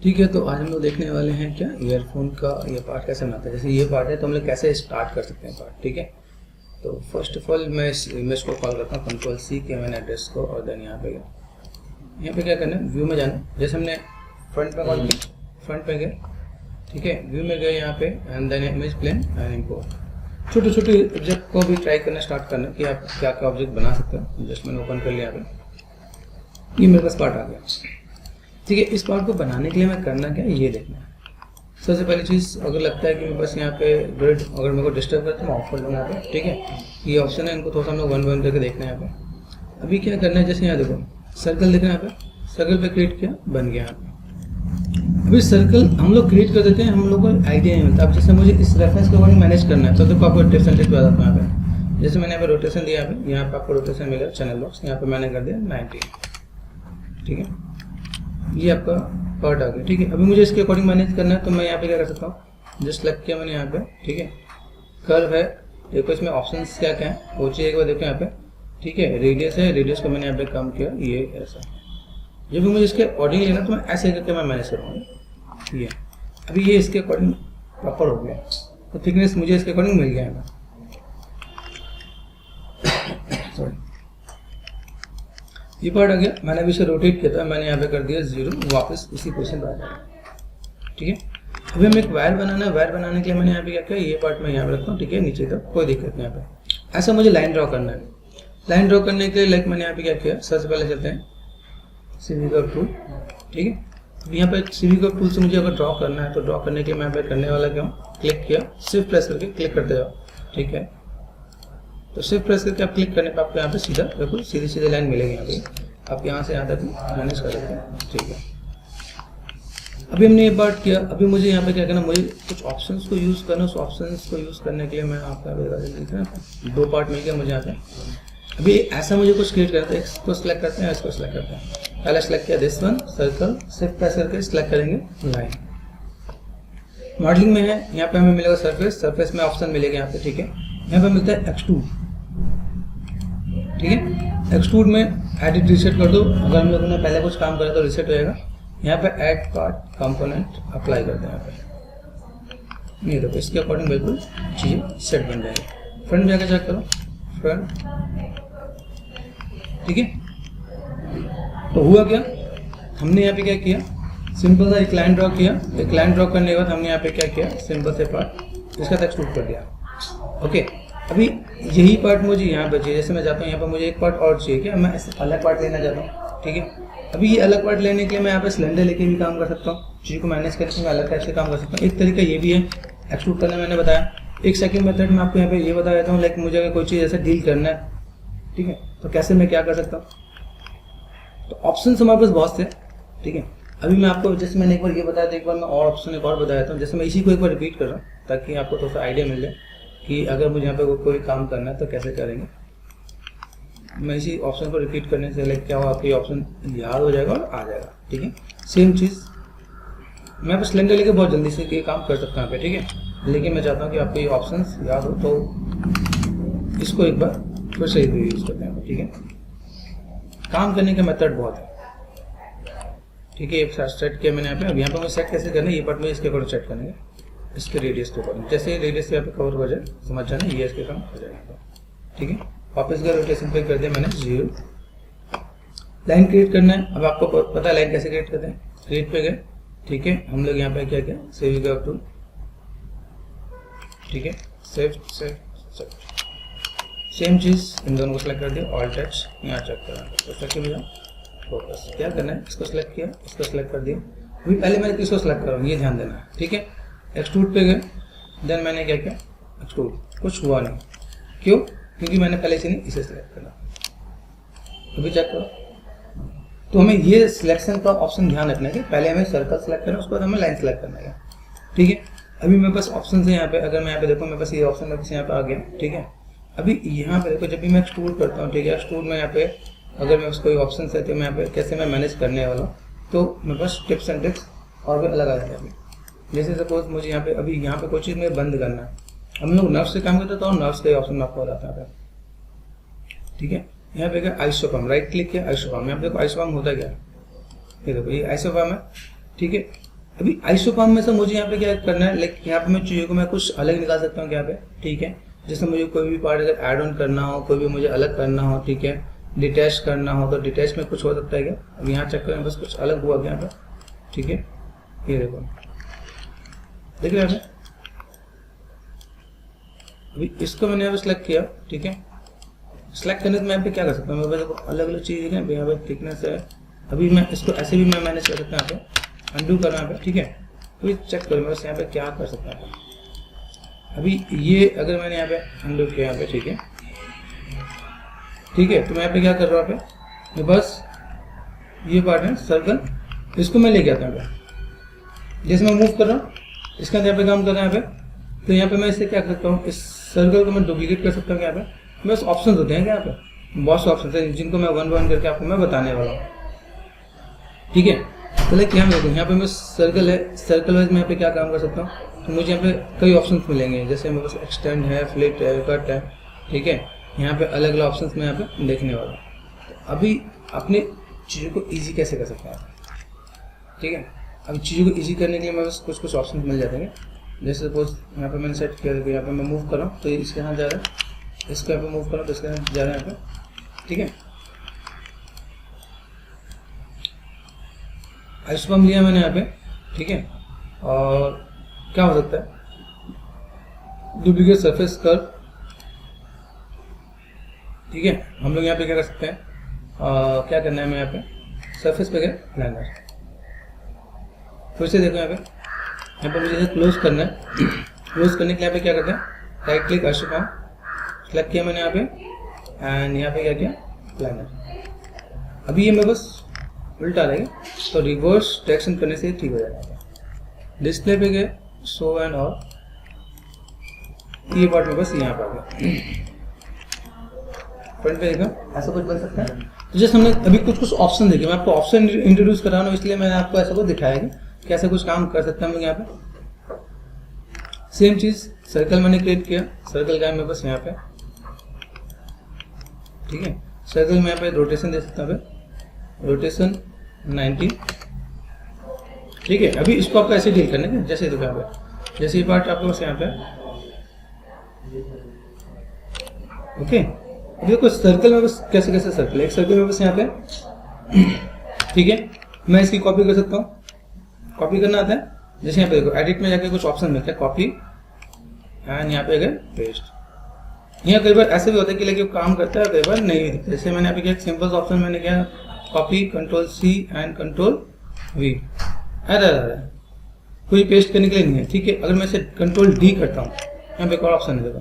ठीक है, तो आज हम लोग देखने वाले हैं क्या ईयरफोन का ये पार्ट कैसे बनाता है। जैसे ये पार्ट है तो हम लोग कैसे स्टार्ट कर सकते हैं पार्ट। ठीक है, तो फर्स्ट ऑफ ऑल मैं इस इमेज को कॉल करता हूँ Ctrl+C के मैंने एड्रेस को, और देन यहाँ पे क्या करना है, व्यू में जाना। जैसे हमने फ्रंट पे कॉल किया, फ्रंट पे गए, ठीक है, व्यू में गए यहाँ पे, and then image plane and import. छोटे छोटे ऑब्जेक्ट को भी ट्राई करना स्टार्ट करना कि आप क्या क्या ऑब्जेक्ट बना सकते हो। जस्ट मैंने ओपन कर लिया, यहाँ पे ये मेरे पास पार्ट आ गया। ठीक है, इस पार्ट को बनाने के लिए मैं करना क्या है ये देखना है। सबसे पहली चीज़, अगर लगता है कि मेरे पास यहाँ पे ग्रिड अगर मेरे को डिस्टर्ब करता है मैं ऑफ कर लूँगा यहाँ पे। ठीक है, ये ऑप्शन है, इनको थोड़ा सा हम लोग वन वन करके देखना है यहाँ पे। अभी क्या करना है, जैसे यहाँ देखो सर्कल दिख रहा है, यहाँ पे सर्कल पे क्रिएट किया, बन गया यहाँ पे। अभी सर्कल हम लोग क्रिएट कर देते हैं, हम लोग को आइडिया नहीं मिलता। अब जैसे मुझे इस रेफरेंस के अकॉर्डिंग मैनेज करना है तो देखो आपको टिप्स एंड ट्रिक्स बता देता हूँ यहाँ पे। जैसे मैंने यहाँ पे रोटेशन दिया, यहाँ पे आपको रोटेशन मिलेगा चैनल बॉक्स, यहाँ पे मैंने कर दिया 90। ठीक है, ये आपका पार्ट आ गया। ठीक है, अभी मुझे इसके अकॉर्डिंग मैनेज करना है तो मैं यहाँ पे क्या कर सकता हूँ, जस्ट सेलेक्ट किया मैंने यहाँ पे। ठीक है, कर्व है, देखो इसमें ऑप्शंस क्या क्या है वो चीज़ एक बार देखो यहाँ पे। ठीक है, रेडियस है, रेडियस को मैंने यहाँ पे कम किया, ये ऐसा। जब भी मुझे इसके अकॉर्डिंग लेना तो मैं ऐसे करके मैं मैनेज करूँगा। ये अभी ये इसके अकॉर्डिंग प्रॉपर हो गया, तो थिकनेस मुझे इसके अकॉर्डिंग मिल गया है। सॉरी, ये पार्ट आ गया। मैंने अभी इसे रोटेट किया था, मैंने यहाँ पे कर दिया 0, वापस इसी पोजीशन पर आ जाएगा। ठीक है, अभी हमें एक वायर बनाना है। वायर बनाने के लिए मैंने यहाँ पे क्या किया, ये पार्ट मैं यहाँ पे रखता हूँ। ठीक है, नीचे तक कोई दिक्कत नहीं। यहाँ पे ऐसा मुझे लाइन ड्रॉ करना है। लाइन ड्रॉ करने के लिए लाइक मैंने यहाँ पे क्या किया, सबसे पहले चलते हैं CV कर्व टूल। ठीक है, अब यहाँ पे CV कर्व टूल से मुझे अगर ड्रॉ करना है तो ड्रॉ करने के लिए मैं यहाँ पे करने वाला क्या हूँ, क्लिक किया, शिफ्ट प्रेस करके क्लिक करते जाओ। ठीक है, तो शिफ्ट प्रेस करके आप क्लिक करने पर आपको यहाँ पे सीधा बिल्कुल सीधी सीधी लाइन मिलेगी। यहाँ पे आप यहाँ से यहाँ तक मैनेज कर सकते हैं। ठीक है, अभी हमने ये पार्ट किया। अभी मुझे यहाँ पे क्या करना, मुझे कुछ ऑप्शंस को यूज़ करना। उस ऑप्शंस को यूज़ करने के लिए मैं आपका दो पार्ट मिल गया मुझे यहाँ पे। अभी ऐसा मुझे कुछ क्रिएट करना है, इसको सिलेक्ट करते हैं, इसको सिलेक्ट करते हैं। पहले सिलेक्ट किया this one circle, shift press करके सिलेक्ट करेंगे लाइन। मॉडलिंग में है, यहाँ पे हमें मिलेगा सरफेस, सरफेस में ऑप्शन मिलेगा यहाँ पे। ठीक है, यहाँ पे मिलता है एक्सट्रूड। ठीक है, एक्सट्रूड में एडिट रिसेट कर दो। अगर हम लोगों ने पहले कुछ काम करा तो रिसेट हो जाएगा। यहाँ पे ऐड पार्ट कंपोनेंट अप्लाई करते हैं यहाँ पे। ये देखो इसके अकॉर्डिंग बिल्कुल चीज़ें सेट बन जाएगी। फ्रंट में जाकर चेक करो, फ्रंट। ठीक है, तो हुआ क्या, हमने यहाँ पे क्या किया, सिंपल सा एक लाइन ड्रॉ किया। एक लाइन ड्रॉ करने के बाद हमने यहाँ पे क्या किया, सिंपल से पार्ट इसका एक्सट्रूड कर दिया। ओके, अभी यही पार्ट मुझे यहाँ पे चाहिए। जैसे मैं जाता हूँ यहाँ पर मुझे एक पार्ट और चाहिए, क्या मैं अलग पार्ट लेना चाहता हूँ। ठीक है, अभी ये अलग पार्ट लेने के लिए मैं यहाँ पे सिलेंडर लेके भी काम कर सकता हूँ। चीज़ को मैनेज करके मैं अलग टाइप से काम कर सकता हूँ। एक तरीका ये भी है एक्सट्रूड करना, मैंने बताया। एक सेकंड मेथड में आपको यहाँ पे ये बता देता हूँ, लाइक मुझे अगर कोई चीज़ ऐसे डील करना है, ठीक है, तो कैसे मैं क्या कर सकता हूँ। तो ऑप्शन हमारे पास बहुत से। ठीक है, अभी मैं आपको जैसे मैंने एक बार ये बताया था, एक बार मैं और ऑप्शन एक और बता देता हूँ। जैसे मैं इसी को एक बार रिपीट कर रहा हूँ ताकि आपको थोड़ा सा आइडिया मिल जाए कि अगर मुझे यहाँ पे कोई काम करना है तो कैसे करेंगे। मैं इसी ऑप्शन को रिपीट करने से लाइक क्या हो, आपको ये ऑप्शन याद हो जाएगा और आ जाएगा। ठीक है, सेम चीज़ मैं बस सिलेंडर लेके बहुत जल्दी से ये काम कर सकता हूँ यहाँ पे। ठीक है, लेकिन मैं चाहता हूँ कि आपको ये ऑप्शंस याद हो, तो इसको एक बार फिर से यूज़ करते हैं। ठीक है, काम करने का मेथड बहुत है। ठीक है, एक सेट किया मैंने यहाँ पे। अब यहाँ पे मैं सेट कैसे करना है, ये पार्ट में इसके अकॉर्डिंग सेट करेंगे, इसके रेडियस के अकॉर्डिंग। जैसे रेडियस यहाँ पे कवर हो जाए, समझ जाना ये इसके काम हो जाएगा। ठीक है, वापस का रोटेशन पे कर दिया मैंने 0। लाइन क्रिएट करना है। अब आपको पता है लाइन कैसे क्रिएट करते हैं, क्रिएट पे गए। ठीक है, हम लोग यहाँ पे क्या किया, CV कर्व टूल। ठीक है, सेव सेम चीज़ इन दोनों को सिलेक्ट कर दिया, ऑल टच यहाँ चेक करना, फोकस क्या करना है, इसको सिलेक्ट किया, इसको सिलेक्ट कर दिया। अभी पहले मैंने किसको सिलेक्ट करा, ये ध्यान देना है। ठीक है, एक्सट्रूड पे गए, देन मैंने क्या किया, एक्सट्रूड, कुछ हुआ नहीं। क्यों, क्योंकि मैंने पहले से नहीं इसे सिलेक्ट करा। अभी चेक करो, तो हमें ये सिलेक्शन का ऑप्शन ध्यान रखना है कि पहले हमें सर्कल सेलेक्ट करना है, उसके बाद हमें लाइन सेलेक्ट करना है। ठीक है, अभी मेरे पास ऑप्शन है यहाँ पे। अगर मैं यहाँ पे देखो, मेरे पास ये ऑप्शन मेरे पास यहाँ पे आ गया। ठीक है, अभी यहाँ पे देखो, जब भी मैं एक्सट्रूड करता हूँ, ठीक है, एक्सट्रूड में यहाँ पे अगर मैं उसको ऑप्शन है तो मैं यहाँ पे कैसे मैं मैनेज करने वाला हूँ, तो मेरे पास टिप्स एंड ट्रिक्स और भी अलग आ जाए। अभी जैसे सपोज मुझे यहाँ पे अभी यहाँ पे कोई चीज़ में बंद करना है, हम लोग नर्व से काम करते हैं तो नर्व्स का ऑप्शन आपको बताता है। ठीक है, यहाँ पे क्या आइसोफॉर्म, राइट क्लिक किया, आइसोफॉर्म। यहाँ पे देखो आइसोफॉर्म होता क्या है, ये देखो ये आइसोफॉर्म है। ठीक है, अभी आइसोफॉर्म में से मुझे यहाँ पे क्या करना है, लाइक यहाँ पे मैं चीज़ों को मैं कुछ अलग निकाल सकता हूँ यहाँ पे, ठीक है। जैसे मुझे कोई भी पार्ट अगर ऐड ऑन करना हो, कोई भी मुझे अलग करना हो, ठीक है, डिटैच करना हो, तो डिटैच में कुछ हो सकता है क्या। अब यहाँ चेक करें, बस कुछ अलग हुआ क्या यहाँ पे, ठीक है। ये देखो, देख रहे हैं। अभी इसको मैंने यहाँ पे सिलेक्ट किया, ठीक है। सिलेक्ट करने से मैं यहाँ पे क्या कर सकता हूँ, मेरे पास अलग अलग चीज़ है यहाँ पे, थिकनेस है। अभी मैं इसको ऐसे भी मैं मैनेज कर सकता हूँ यहाँ पे, अंडू करना यहाँ पे, ठीक है। अभी चेक करो मैं बस यहाँ पे क्या कर सकता हूँ। अभी ये अगर मैंने यहाँ पे अंडू किया यहाँ पे, ठीक है, ठीक है, तो मैं यहाँ पे क्या कर रहा हूँ, यहाँ पे मैं बस ये पार्ट है सर्कल, इसको मैं लेके आता हूँ यहाँ पे। जैसे मैं मूव कर रहा हूँ, इसका यहाँ पे काम कर रहा है यहाँ पे, तो यहाँ पे मैं इससे क्या कर सकता हूँ, इस सर्कल को मैं डुप्लीकेट कर सकता हूँ यहाँ पे। बस ऑप्शन होते हैं यहाँ पे, बहुत से ऑप्शन है जिनको मैं वन वन करके आपको मैं बताने वाला हूँ, ठीक है। तो लाइक यहाँ देखो, यहाँ पे मैं सर्कल है, सर्कल वाइज मैं यहाँ पे क्या काम कर सकता हूँ, तो मुझे यहाँ पे कई ऑप्शंस मिलेंगे। जैसे मेरे पास एक्सटेंड है, फ्लिट है, कट है, ठीक है। यहाँ पे अलग अलग ऑप्शंस मैं यहाँ पे देखने वाला हूँ। तो अभी अपनी चीज़ों को ईजी कैसे कर सकते हैं, ठीक है। अभी चीज़ों को ईजी करने के लिए मेरे पास कुछ कुछ ऑप्शन मिल जाते हैं। जैसे सपोज यहाँ पे मैंने सेट किया, यहाँ पे मैं मूव कर रहा हूँ तो इसके यहाँ जा रहा है, इसको यहाँ पे मूव कर रहा हूँ तो इसके यहाँ जा रहा है यहाँ पे, ठीक है। आइसोफॉर्म लिया मैंने यहाँ पे, ठीक है। और क्या हो सकता है, डुप्लीकेट सरफेस कर्व, ठीक है। हम लोग यहाँ पे क्या कर सकते हैं, क्या करना है, मैं यहाँ पे सरफेस पे गया प्लानर, फिर से देखो यहाँ पे मुझे क्लोज करना है। क्लोज करने के लिए यहाँ पे क्या करते हैं, राइट क्लिक आइसोफॉर्म सेलेक्ट किया मैंने यहाँ पे, एंड यहाँ पे क्या किया, प्लानर। अभी ये मैं बस उल्टा रहेगा, तो रिवर्स डायरेक्शन करने से ठीक हो जाएगा। डिस्प्ले पे गए, शो एंड ऑल, ये पार्ट में बस यहाँ पे आ गया। फ्रंट पे देखा ऐसा कुछ बन सकता है। तो जैसे हमने अभी कुछ कुछ ऑप्शन देखे, मैं आपको ऑप्शन इंट्रोड्यूस कर रहा हूँ, इसलिए मैंने आपको ऐसा कुछ दिखाया कि कैसे कुछ काम कर सकते हैं हम लोग यहाँ पे। सेम चीज सर्कल मैंने क्रिएट किया, सर्कल का है मैं बस यहाँ पे, ठीक है। सर्कल में यहाँ पे रोटेशन दे सकता हूँ, रोटेशन 90, ठीक है। अभी इसको आपको ऐसे डील करना है जैसे देखो यहाँ पे, जैसे ये पार्ट आपके पास यहाँ पे, ओके। अभी देखो सर्कल में बस कैसे कैसे सर्कल है, एक सर्कल में बस यहाँ पे, ठीक है। मैं इसकी कॉपी कर सकता हूँ, कॉपी करना आता है। जैसे यहाँ पे देखो एडिट में जाके कुछ ऑप्शन मिलता है, कॉपी एंड यहाँ पे अगर पेस्ट। यहाँ कई बार ऐसे भी होता है कि लेकिन काम करता है, कई बार नहीं भी दिखता। जैसे मैंने अभी क्या सिंपल ऑप्शन मैंने क्या, copy control C and control V, अरे कोई पेस्ट करने के लिए नहीं है, ठीक है। अगर मैं इसे कंट्रोल डी करता हूँ, यहाँ पे एक और ऑप्शन है देखो,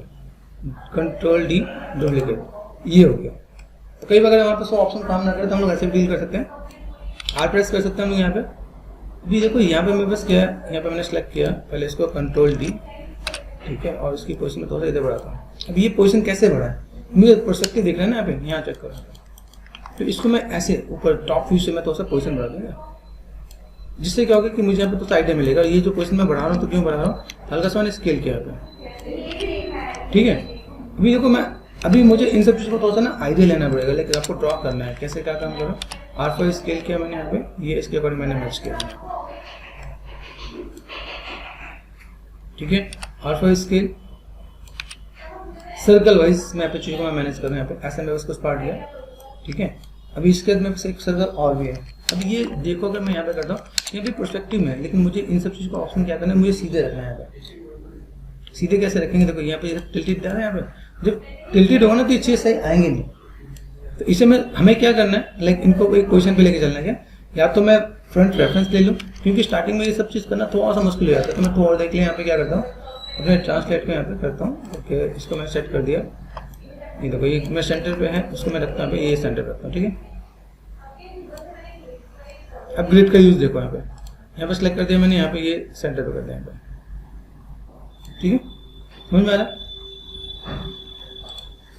कंट्रोल डी डुप्लीकेट, ये हो गया। तो कई बार अगर हमारे पास ऑप्शन काम ना करे तो हम लोग ऐसे डील कर सकते हैं। आर प्रेस कर सकते हैं हम लोग यहाँ पे। अभी देखो यहाँ पे मैं बस क्या है, यहाँ पे मैंने सेलेक्ट किया, पहले इसको कंट्रोल डी, ठीक है, और इसकी पोजीशन में थोड़ा सा इधर बढ़ाता हूँ। अब ये पोजीशन कैसे बढ़ा है, मुझे परस्पेक्टिव दिख रहा है ना यहाँ पे, यहाँ चेक करो। तो इसको मैं ऐसे ऊपर टॉप व्यू से मैं थोड़ा सा पोजीशन बढ़ा दूंगा, जिससे क्या होगा कि मुझे यहाँ पे तो आइडिया मिलेगा ये जो पोजीशन मैं बढ़ा रहा हूँ तो क्यों बढ़ा रहा हूँ, हल्का सा मैंने स्केल किया है, ठीक है। अभी देखो मैं अभी मुझे इन सब चीज़ों को थोड़ा सा ना आइडिया लेना पड़ेगा, लेकिन आपको ड्रॉ करना है कैसे क्या काम करो। R5 स्केल किया मैंने यहाँ पे, ये इसके अकॉर्डिंग मैंने मैच किया, ठीक है। R5 स्केल सर्कल वाइज मैं यहाँ पे चीज़ों को मैं मैनेज कर रहा हूँ। यहाँ पे ऐसे मैं उसको पार्ट लिया, ठीक है। अभी इसके बाद मेरे पास एक सर्कल और भी है। अब ये देखो अगर मैं यहाँ पे करता हूँ, ये भी पर्सपेक्टिव में है, लेकिन मुझे इन सब चीज़ों का ऑप्शन क्या करना है, मुझे सीधे रखना है। यहाँ पे सीधे कैसे रखेंगे, देखो यहाँ पे टिल्टेड जा रहा है, यहाँ पे जब टिल्टेड होगा ना तो ये चीज़ सही आएंगे नहीं। तो इसे में हमें क्या करना है, लाइक इनको एक पोजीशन पे लेके चलना है क्या, या तो मैं फ्रंट रेफरेंस ले लूँ, क्योंकि स्टार्टिंग में ये सब चीज़ करना थोड़ा सा मुश्किल हो जाता है। तो मैं थोड़ा देख लिया, यहाँ पे क्या करता हूँ, अपने ट्रांसलेट को यहाँ पे करता हूँ, ओके। इसको मैं सेट कर दिया, ये देखो ये मैं सेंटर पे है, उसको मैं रखता हूँ, ये सेंटर पे रखता हूँ, ठीक है। अब ग्रिड का यूज देखो, यहाँ पे सेलेक्ट कर दिया मैंने, यहाँ पे ये सेंटर पे कर दिया यहाँ पे, ठीक है। समझ में आ रहा है,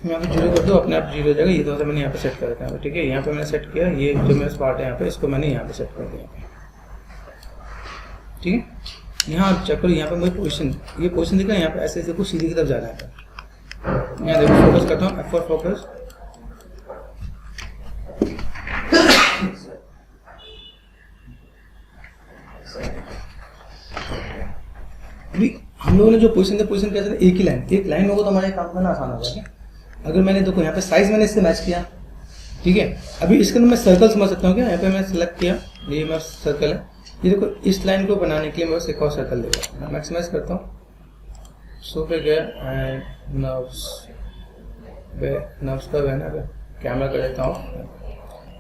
मैं यहाँ पे जीरो कर दो, अपने आप जीरो हो जाएगा। ये तो मैंने यहाँ पे सेट कर रखा है, ठीक है। यहाँ पे मैंने सेट किया, ये जो मेरा स्पॉट है यहाँ पे, इसको मैंने यहाँ पे सेट कर दिया, ठीक है। यहाँ आप चेक करो, यहाँ पे मुझे पोजीशन, ये पोजीशन दिख रहा है, यहाँ पे ऐसे ऐसे कुछ सीधी की तरफ जा रहा है। यहाँ देखो फोकस करता हूँ, F4 फोकस, अभी हम लोगों ने जो पोजीशन थे, पोजीशन कैसे थे, एक लाइन होगा तो हमारे काम करना आसान होगा क्या। अगर मैंने देखो यहाँ पे साइज मैंने इससे मैच किया, ठीक है। अभी इसके अंदर मैं सर्कल समझ सकता हूँ क्या। यहाँ पे मैंने सेलेक्ट किया, ये मेरा सर्कल है। ये देखो इस लाइन को बनाने के लिए मैं बस एक और सर्कल देगा, मैं मैक्सिमाइज करता हूँ, शो पे गया एंड नर्व्स पर बहना पे कैमरा कर देता हूँ।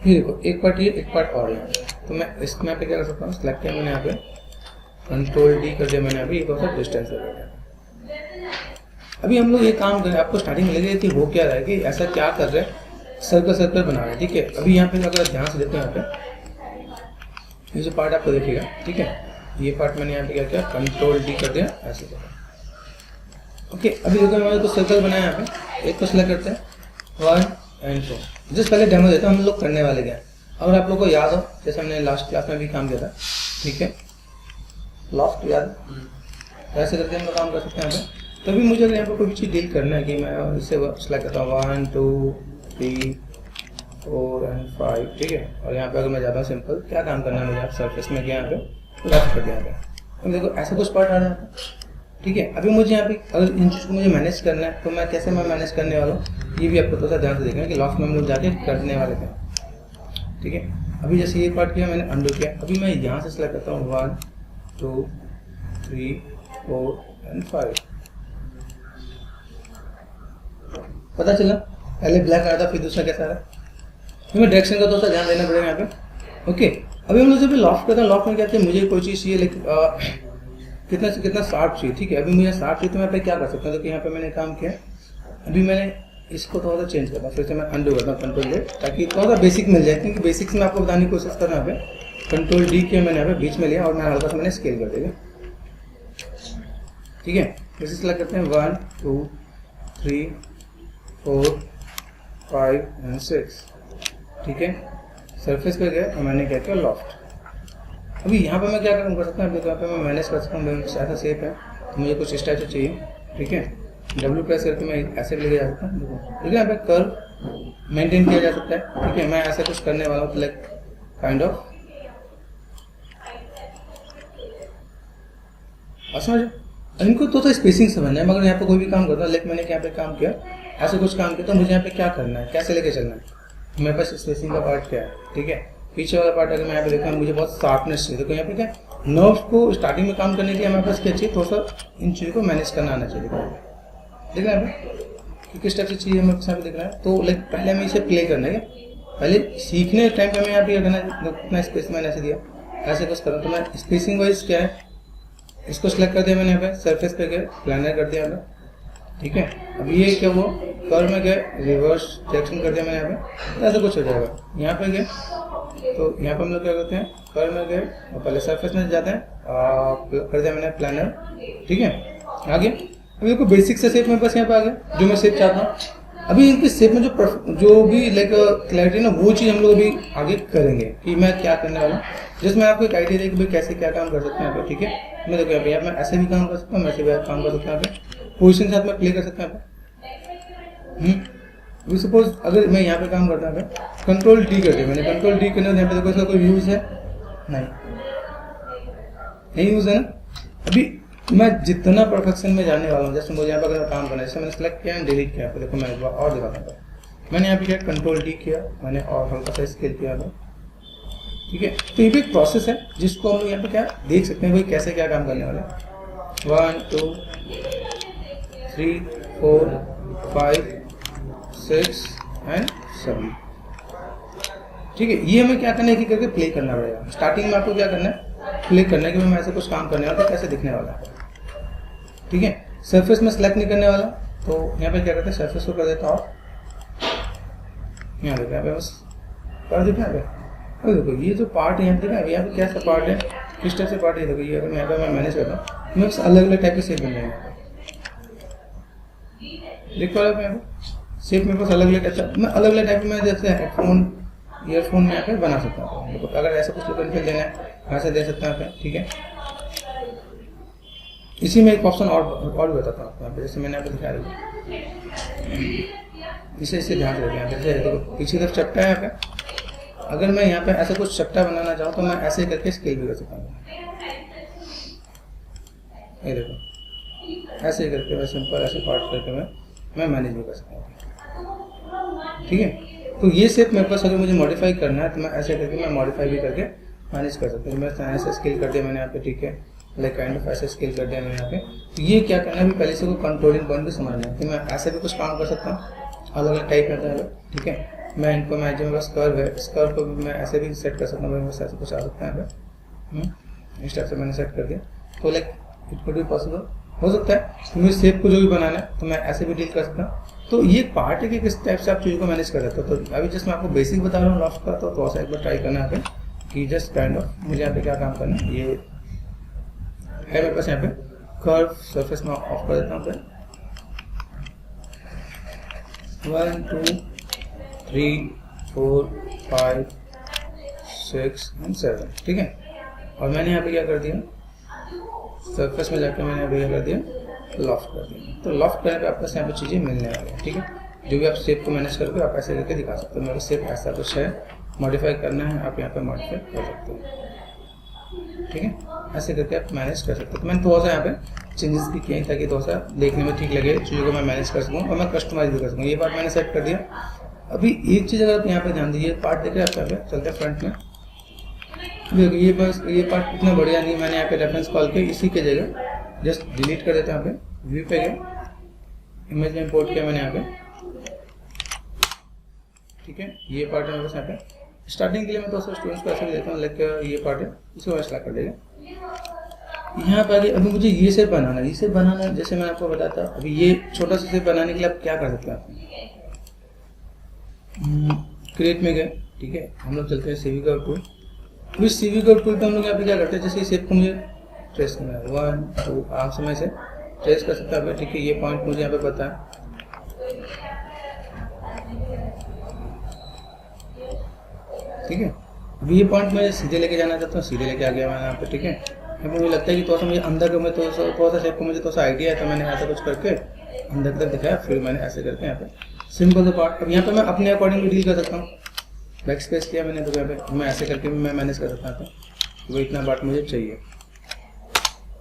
ये देखो एक पार्ट ये, एक पार्ट और है, तो मैं इसमें पे क्या कर सकता हूँ, सेलेक्ट किया मैंने यहाँ पे, कंट्रोल डी कर दिया मैंने, अभी थोड़ा सा डिस्टेंस कर दिया। अभी हम लोग ये काम करें, आपको स्टार्टिंग में लगे कि वो क्या रहा है कि ऐसा क्या कर रहे हैं, सर्कल बना रहे हैं, ठीक है। अभी यहाँ पे अगर ध्यान से देखते हैं, यहाँ पे ये जो पार्ट आपको देखिएगा, ठीक है, ये पार्ट मैंने यहाँ पे क्या किया, कंट्रोल डी कर दिया ऐसे करो। ओके, अभी देखो मैंने तो सर्कल बनाया यहाँ पे, एक को सिलेक्ट करते हैं 1 एंड 2। जिस पहले डेमो देता हम लोग करने वाले क्या, अगर आप लोग को याद हो, जैसे हमने लास्ट क्लास में भी काम किया था, ठीक है, लास्ट याद ऐसे करके हम लोग काम कर सकते हैं यहाँ पे। तो अभी मुझे अगर यहाँ पर कोई भी चीज़ डील करना है कि मैं इससे सिलेक्ट करता हूँ 1 2 3 4 एंड 5, ठीक है। और यहाँ पे अगर मैं जाता हूँ सिंपल, क्या काम करना है मुझे, आप सरफेस में गया यहाँ पे लेफ्ट कर दिया यहाँ पे, अब देखो ऐसा कुछ पार्ट आ रहा है, ठीक है। अभी मुझे यहाँ पे अगर इन चीज़ को मुझे मैनेज करना है तो मैं कैसे मैनेज करने वाला हूँ, ये भी आपको थोड़ा सा ध्यान से देखना है कि लॉफ्ट में हम लोग जाके करने वाले थे, ठीक है। अभी जैसे ये पार्ट किया मैंने, अंडू किया, अभी मैं यहाँ से सिलेक्ट करता हूँ 1 2 3 4 एंड 5। पता चला पहले ब्लैक आया था, फिर दूसरा कैसा आ रहा है, हमें डायरेक्शन का थोड़ा सा ध्यान देना पड़ेगा यहाँ पे। ओके, अभी हम लोग जब लॉफ्ट करते हैं, लॉफ्ट में क्या है, मुझे कोई चीज़ चाहिए लेकिन कितना से कितना शार्प चाहिए, ठीक है। अभी मुझे शार्प चाहिए तो मैं पे क्या कर सकता हूँ, तो यहाँ पे मैंने काम किया, अभी मैंने इसको थोड़ा सा चेंज करता हूँ, फिर से मैं अंडू करता हूँ कंट्रोल डी, ताकि थोड़ा सा बेसिक मिल जाए, क्योंकि बेसिक्स में आपको बताने की कोशिश कर रहा हूँ। यहाँ पे कंट्रोल डी किया मैंने, यहाँ पे बीच में लिया और मैं हल्का सा मैंने स्केल कर दिया, ठीक है। इसे सेलेक्ट करते हैं 1 2 3 4 5 एंड 6, ठीक है। सरफेस पे गए और मैंने क्या किया, लॉफ्ट। अभी यहाँ पे मैं क्या कर सकता हूँ, यहाँ पे मैं मैनेज कर सकता हूँ, ऐसा शेप है तो मुझे कुछ इस टाइप से चाहिए, ठीक है। डब्ल्यू प्रेस करके मैं ऐसे भी लेके जा सकता हूँ, ठीक है। यहाँ पे कर्व मेंटेन किया जा सकता है, ठीक है। मैं ऐसा कुछ करने वाला हूँ, लाइक काइंड ऑफ, समझ इनको तो स्पेसिंग समझना है। मगर यहाँ पे कोई भी काम करता हूँ, लाइक मैंने यहाँ पे काम किया, ऐसे कुछ काम किया, तो मुझे यहाँ पे क्या करना है, कैसे लेके चलना है, मेरे पास स्पेसिंग का पार्ट क्या है, ठीक है। पीछे वाला पार्ट अगर मैं यहाँ पे देखा, मुझे बहुत शार्पनेस चाहिए, देखो यहाँ पे क्या नर्व्स को स्टार्टिंग में काम करने के लिए हमारे पास क्या चाहिए, थोड़ा सा इन चीज़ों को मैनेज करना आना चाहिए, देख रहे हैं कि किस टाइप से चीज़ हमें यहाँ पे दिख रहा है। तो लाइक पहले हमें इसे प्ले करना है, पहले सीखने टाइम पे मैं यहाँ पे क्या करना है, इतना स्पेस मैंने ऐसे दिया, ऐसे कुछ करा, तो मैं स्पेसिंग वाइज क्या है, इसको सिलेक्ट कर दिया मैंने, यहाँ पे सरफेस पे गए प्लानर कर दिया मैंने, ठीक है। अब ये क्या वो कर्व में गए, रिवर्स डायरेक्शन कर दिया मैंने यहाँ पे, तो ऐसा कुछ हो जाएगा। यहाँ पे गए तो यहाँ पे हम लोग क्या करते हैं, कर्व में गए और पहले सरफेस में जाते हैं, कर दिया मैंने प्लानर, ठीक है। आगे अभी देखो बेसिक से शेप मेरे पास यहाँ पे आ गया, जो मैं शेप चाहता हूँ। अभी इनके शेप में जो भी लाइक क्लैरिटी ना, वो चीज़ हम लोग अभी आगे करेंगे कि मैं क्या करने वाला हूँ, जिसमें आपको एक आइडिया देगी भाई कैसे क्या काम कर सकते हैं यहाँ पे, ठीक है। मैं देखो यहाँ पे मैं ऐसे भी काम कर सकता हूँ, मैं ऐसे भी काम कर सकता हूँ, यहाँ पे पोजिशन साथ में प्ले कर सकते हैं यहाँ पे। अभी सपोज अगर मैं यहाँ पे काम करता हूँ, कंट्रोल डी कर दिया मैंने, कंट्रोल डी करने यहाँ पे देखो इसका कोई यूज है नहीं यूज है ना। अभी मैं जितना परफेक्शन में जाने वाला हूँ, जैसे मुझे यहाँ पे अगर काम करना है, जैसे मैंने सेलेक्ट किया डिलीट किया, देखो मैं एक बार और दिखाता हूँ, मैंने यहाँ पे क्या कंट्रोल डी किया मैंने और हल्का सा स्केल किया था, ठीक है। तो ये भी एक प्रोसेस है जिसको हम लोग यहाँ पे क्या देख सकते हैं, भाई कैसे क्या काम करने वाले, 1 2 3 4 5 6 एंड 7, ठीक है। ये हमें क्या करना है कि करके प्ले करना पड़ेगा। स्टार्टिंग में आपको क्या करना है, प्ले करना है कि मैं ऐसे कुछ काम करने वाला, तो कैसे दिखने वाला है, ठीक है। सरफेस में सेलेक्ट नहीं करने वाला, तो यहाँ पे क्या करते हैं, सरफेस को कर देता हूँ, यहाँ देखो यहाँ पे बस कर देते हैं। अरे देखो ये जो पार्ट है यहाँ पे, यहाँ पे क्या सा पार्ट है, किस टाइप से पार्ट है, देखो ये अगर यहाँ पे मैं मैनेज करता हूँ, मैं अलग अलग टाइप के शेप बन जाएंगे, देख पा रहे हो शेप मेरे पास अलग अलग। अच्छा मैं अलग अलग टाइप में जैसे हेडफोन ईयरफोन में यहाँ पे बना सकता हूँ, देखो अगर ऐसा कुछ लोगों को देना है वैसे दे सकता हूँ, ठीक है। इसी में एक ऑप्शन और भी बताता हूँ आपको, यहाँ पे जैसे मैंने यहाँ पे दिखा रही, इसे ध्यान से रखें। यहाँ पे जैसे देखो पीछे तरफ चपटा है, यहाँ पे अगर मैं यहाँ पे ऐसा कुछ चपटा बनाना चाहूँ तो मैं ऐसे करके स्केल भी कर सकता हूँ, ये देखो ऐसे करके मैं सिंपल ऐसे पार्ट करके मैं मैनेज भी कर सकता हूँ। ठीक है, तो ये शेप मेरे पास अगर मुझे मॉडिफाई करना है तो मैं ऐसे करके मैं मॉडिफाई भी करके मैनेज कर सकता हूँ। मैं ऐसे स्केल कर दिया मैंने यहाँ पे, ठीक है, लाइक काइंड ऑफ ऐसे स्केल कर दिया मैंने यहाँ पे। तो ये क्या करना है, पहले से को कंट्रोलिंग पॉइंट भी समझना है कि मैं ऐसे भी कुछ काम कर सकता हूँ, अलग अलग टाइप में है। ठीक है, मैं इनको मैं जो मेरे पास कर्व है, इस कर्व को भी मैं ऐसे भी सेट कर सकता हूँ, मेरे पास ऐसे कुछ आ सकता है यहाँ पे। इस टाइप से मैंने सेट कर दिया, तो like it could be possible, हो सकता है। तो मुझे शेप को जो भी बनाना है तो मैं ऐसे भी डील कर सकता हूँ। तो ये पार्ट है कि किस टाइप से आप चीज़ों को मैनेज कर सकते हो। तो अभी जस्ट मैं आपको बेसिक बता रहा हूँ लॉफ्ट का, तो थोड़ा सा एक बार ट्राई करना है कि जस्ट काइंड ऑफ मुझे यहाँ पे क्या काम करना है। ये है मेरे पास यहाँ पे कर्व सरफेस में ऑफ कर देता हूँ। 1 2 3 4 5 6 एंड 7, ठीक है। और मैंने यहाँ पे क्या कर दिया, सरफेस में जाकर मैंने अभी क्या कर दिया, लॉफ्ट कर दिया। तो लॉफ्ट करने पे आपको यहाँ पे चीज़ें मिलने वाली हैं। ठीक है, जो भी आप शेप को मैनेज करके आप ऐसे करके दिखा सकते हो। मेरा शेप ऐसा कुछ है, मॉडिफाई करना है आप यहाँ पे मॉडिफाई कर सकते हो। ठीक है, ऐसे करके आप मैनेज कर सकते हो। तो मैंने थोड़ा सा यहाँ पे चेंजेस भी किए ताकि थोड़ा सा देखने में ठीक लगे, चीज़ों को मैं मैनेज कर सकूँ और मैं कस्टमाइज भी कर सकूँ। ये पार्ट मैंने सेट कर दिया। अभी एक चीज़ अगर आप यहाँ पे ध्यान दीजिए, पार्ट देख रहे हैं आप, यहाँ पे चलते हैं फ्रंट में। देखिए ये बस ये पार्ट इतना बढ़िया नहीं, मैंने यहाँ पे रेफरेंस कॉल के इसी के जगह जस्ट डिलीट कर देते हैं। यहाँ पे व्यू पे गए, इमेज में इंपोर्ट किया मैंने यहाँ पे। ठीक है, ये पार्ट है मेरे पास यहाँ पे। स्टार्टिंग के लिए मैं तो स्टूडेंट्स को ऐसे भी देता हूँ, लाइक ये पार्ट है, इसको मैं सिलेक्ट कर देगा। यहाँ पर आगे अभी मुझे ये शेप बनाना है। ये शेप बनाना है जैसे मैंने आपको बताया था, अभी ये छोटा सा शेप बनाने के लिए आप क्या कर सकते हैं, आप क्रिएट में गए। ठीक है, हम लोग चलते हैं सीवी कर्व टूल। तो सीवी कर्व टूल पे हम लोग यहाँ पे क्या करते हैं, जैसे शेप को मुझे ट्रेस करना है, 1 2 आराम समय से ट्रेस कर सकता है। ठीक है, ये पॉइंट मुझे यहाँ पे पता है। ठीक है, अभी ये पॉइंट मैं सीधे लेके जाना चाहता हूँ, सीधे लेके आ गया मैंने यहाँ पे। ठीक है, यहाँ पे मुझे लगता है कि थोड़ा सा मुझे अंदर का, मैं थोड़ा सा शेप को मुझे थोड़ा सा आइडिया है, तो मैंने ऐसा कुछ करके अंदर की तरफ दिखाया, फिर मैंने ऐसे करके यहाँ पे सिंपल सा पार्ट। अब यहाँ पे मैं अपने अकॉर्डिंग भी डील कर सकता हूँ। बैक स्पेस किया मैंने, तो यहाँ पे मैं ऐसे करके भी मैं मैनेज कर सकता था, वो इतना पार्ट मुझे चाहिए।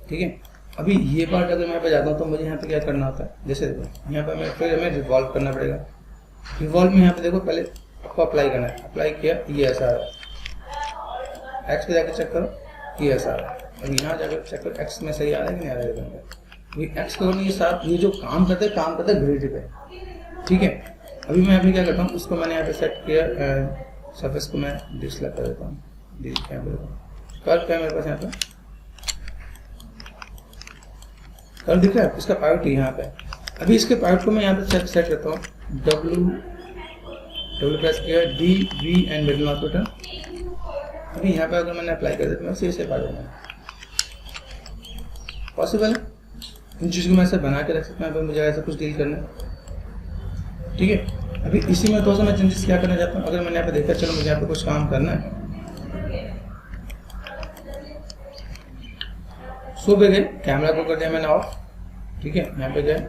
ठीक है, अभी ये पार्ट अगर मैं यहाँ पे जाता हूँ तो मुझे यहाँ पे क्या करना होता है, जैसे देखो यहाँ पे मैं फिर हमें रिवॉल्व करना पड़ेगा। रिवॉल्व में यहाँ पे देखो पहले आपको अप्लाई करना है, अप्लाई किया, ये ऐसा आ रहा है। एक्स पे जाकर चेक करो, ये ऐसा आ रहा है। अब यहाँ जाकर चेक करो एक्स में सही आ रहा है कि नहीं आ रहा है। ये एक्स करो, ये साथ ये जो काम करते हैं ग्रिड पे। ठीक है, अभी मैं अभी क्या करता हूँ, उसको मैंने यहाँ पे सेट किया, सरफेस को मैं डिसलेक्ट कर देता हूँ, कर्व क्या मेरे पास यहाँ पे कर्व दिख रहा है, इसका पाइवट यहाँ पे। अभी इसके पाइवट को मैं यहाँ पे सेट करता हूँ, डब्ल्यू प्रेस किया, D V and middle mouse button. अभी यहाँ पे अगर मैंने अप्लाई कर दिया, मैं सही से पा जाऊँगा। पॉसिबल है, इन चीज़ों को मैं ऐसे बना के रख सकता हूँ। अगर मुझे ऐसा कुछ डील करना है, ठीक है। अभी इसी में थोड़ा सा मैं चेंजेस क्या करना चाहता हूँ, अगर मैंने यहाँ पे देखा, चलो मुझे यहाँ पे कुछ काम करना है, सो पे गए, कैमरा को कर दिया मैंने ऑफ। ठीक है, यहाँ पे गए,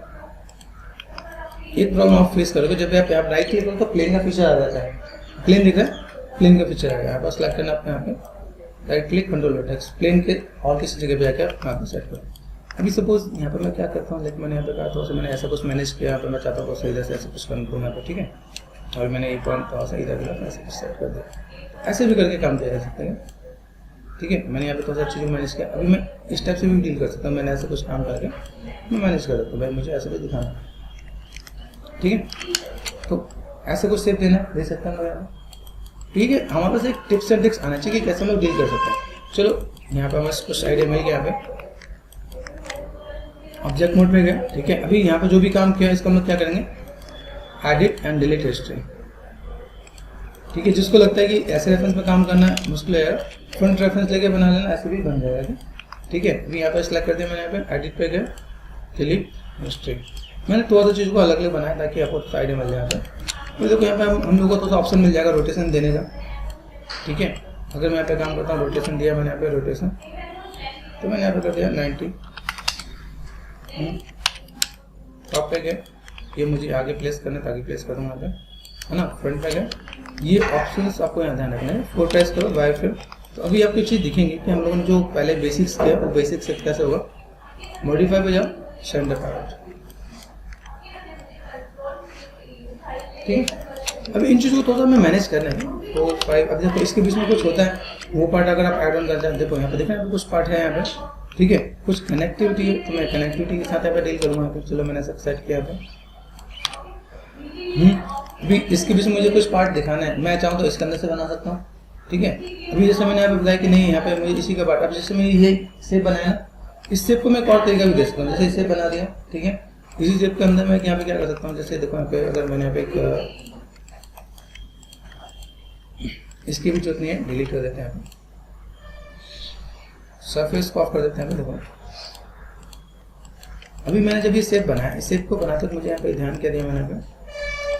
एक प्रॉब्लम आप फेस करोगे, जब आप राइट क्लिक करो तो प्लेन का फीचर आ जाता है, प्लेन दिख रहा है, प्लेन का फीचर आएगा। यहाँ पर सेलेक्ट करना आपको, यहाँ पे right click control text, plane के और किसी जगह पे जाकर आप यहाँ पे सेट करो। अभी सपोज यहाँ पे मैं क्या करता हूँ, लाइक मैंने यहाँ पे कहा था, मैंने ऐसा कुछ मैनेज किया, यहाँ पे मैं चाहता हूँ सही से ऐसा कुछ कंट्रोल यहाँ पे। ठीक है, और मैंने एक पॉइंट थोड़ा सा इधर ऐसे कुछ सेट कर दिया, ऐसे भी करके काम किया जा सकता है। ठीक है, मैंने यहाँ पे थोड़ा सा चीज़ें मैनेज किया। अभी मैं इस टाइप से भी डील कर सकता हूँ, मैंने ऐसे कुछ काम करके मैं मैनेज कर सकता हूँ, भाई मुझे ऐसे भी दिखाना। ठीक है, तो ऐसे कुछ शेप देना दे सकता हूँ। ठीक है, हमारे पास एक टिप्स एंड ट्रिक्स आना चाहिए कि कैसे हम लोग डील कर सकते हैं। चलो यहाँ पे हमें कुछ आइडिया मिल गया। यहाँ पे ऑब्जेक्ट मोड पे गए। ठीक है, अभी यहाँ पे जो भी काम किया इसका हम लोग क्या करेंगे, एडिट एंड डिलीट हिस्ट्री। ठीक है, जिसको लगता है कि ऐसे रेफरेंस में काम करना मुश्किल है, फ्रंट रेफरेंस लेके बना लेना, ऐसे भी बन जाएगा। ठीक है, अभी यहाँ पे सिलेक्ट कर दिया मैंने, यहाँ पे एडिट पे गए, डिलीट हिस्ट्री। मैंने थोड़ा सा चीज़ को अलग अलग बनाया ताकि आपको आइडिया मिल जाए। यहाँ पे देखो, यहाँ पे हम लोग को थोड़ा सा ऑप्शन मिल जाएगा रोटेशन देने का। ठीक है, अगर मैं यहाँ पे काम करता हूँ, रोटेशन दिया मैंने यहाँ पे रोटेशन, तो मैंने यहाँ पे कर दिया 90। टॉप पे गए, ये मुझे आगे प्लेस करना ताकि प्लेस करूँ यहाँ पे, है ना। फ्रंट पे गए, ये ऑप्शंस आपको यहाँ ध्यान रखना है, 4 प्रेस करो, बाय फिर। तो अभी आपको चीज़ दिखेंगी कि हम लोगों ने जो पहले बेसिक्स किया वो बेसिक्स कैसे होगा। मॉडिफाई पे जाओ, सेंटर पावर। ठीक है, अभी इन चीज़ों को थोड़ा सा मैं मैनेज करना है। 4 5 अब देखो इसके बीच में कुछ होता है, वो पार्ट अगर आप ऐड ऑन करते हैं, देखो यहाँ पे देखना है कुछ पार्ट है यहाँ पे, ठीक है, कुछ कनेक्टिविटी है, तो मैं कनेक्टिविटी के साथ यहाँ पे डील करूँगा यहाँ पे। चलो मैंने सब सेट किया यहाँ पे। अभी इसके बीच में मुझे कुछ पार्ट दिखाना है, मैं चाहूँ तो इसके अंदर से बना सकता हूँ, ठीक है। अभी जैसे मैंने यहाँ पे बताया कि नहीं यहाँ पे मुझे इसी का पार्ट, अब जैसे मैंने ये शेप बनाया ना, इस शेप को मैं एक और तरीका भी दे सकता हूँ, जैसे इसे बना दिया, ठीक है। इसी शेप के अंदर मैं यहाँ पे क्या कर सकता हूँ, जैसे देखो यहाँ पे अगर मैंने यहाँ पे एक इसकी भी जरूरत नहीं है, डिलीट कर देते हैं यहाँ पे, सरफेस को ऑफ कर देते हैं। देखो अभी मैंने जब ये शेप बनाया, इस शेप को बनाते मुझे यहाँ पे ध्यान क्या दिया मैंने, यहाँ पे